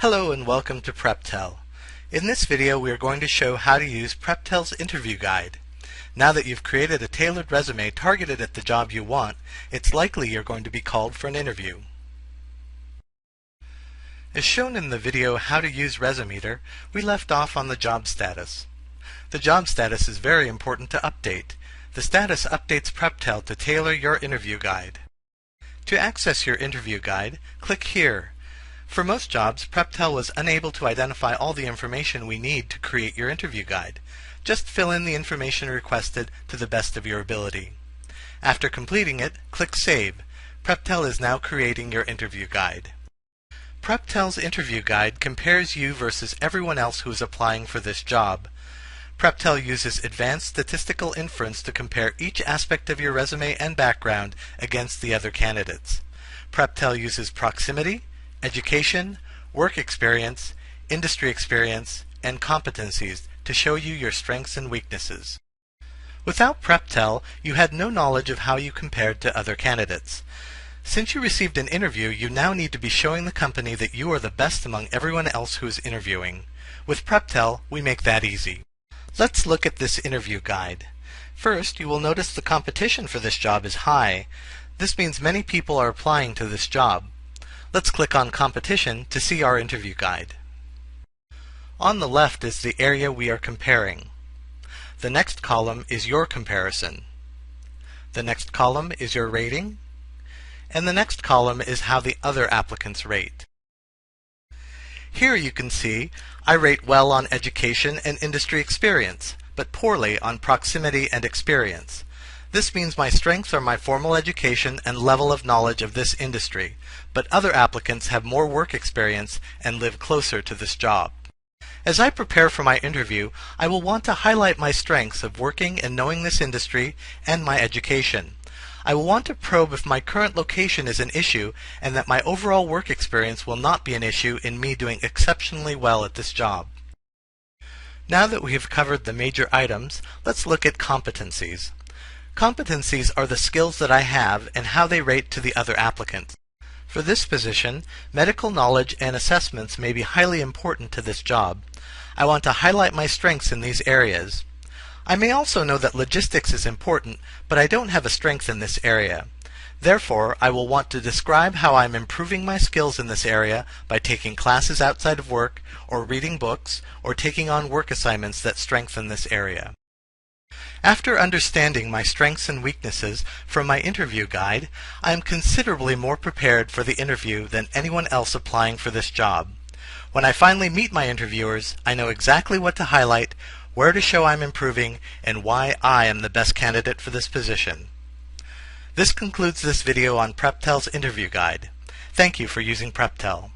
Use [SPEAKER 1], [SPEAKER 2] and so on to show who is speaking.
[SPEAKER 1] Hello and welcome to Preptel. In this video we are going to show how to use Preptel's interview guide. Now that you've created a tailored resume targeted at the job you want, it's likely you're going to be called for an interview. As shown in the video How to Use Resumeter, we left off on the job status. The job status is very important to update. The status updates Preptel to tailor your interview guide. To access your interview guide, click here. For most jobs, Preptel was unable to identify all the information we need to create your interview guide. Just fill in the information requested to the best of your ability. After completing it, click Save. Preptel is now creating your interview guide. Preptel's interview guide compares you versus everyone else who is applying for this job. Preptel uses advanced statistical inference to compare each aspect of your resume and background against the other candidates. Preptel uses proximity, education, work experience, industry experience, and competencies to show you your strengths and weaknesses. Without Preptel, you had no knowledge of how you compared to other candidates. Since you received an interview, you now need to be showing the company that you are the best among everyone else who is interviewing. With Preptel, we make that easy. Let's look at this interview guide. First, you will notice the competition for this job is high. This means many people are applying to this job. Let's click on Competition to see our interview guide. On the left is the area we are comparing. The next column is your comparison. The next column is your rating. And the next column is how the other applicants rate. Here you can see I rate well on education and industry experience, but poorly on proximity and experience. This means my strengths are my formal education and level of knowledge of this industry, but other applicants have more work experience and live closer to this job. As I prepare for my interview, I will want to highlight my strengths of working and knowing this industry and my education. I will want to probe if my current location is an issue and that my overall work experience will not be an issue in me doing exceptionally well at this job. Now that we have covered the major items, let's look at competencies. Competencies are the skills that I have and how they rate to the other applicants. For this position, medical knowledge and assessments may be highly important to this job. I want to highlight my strengths in these areas. I may also know that logistics is important, but I don't have a strength in this area. Therefore, I will want to describe how I'm improving my skills in this area by taking classes outside of work, or reading books, or taking on work assignments that strengthen this area. After understanding my strengths and weaknesses from my interview guide, I am considerably more prepared for the interview than anyone else applying for this job. When I finally meet my interviewers, I know exactly what to highlight, where to show I'm improving, and why I am the best candidate for this position. This concludes this video on Preptel's interview guide. Thank you for using Preptel.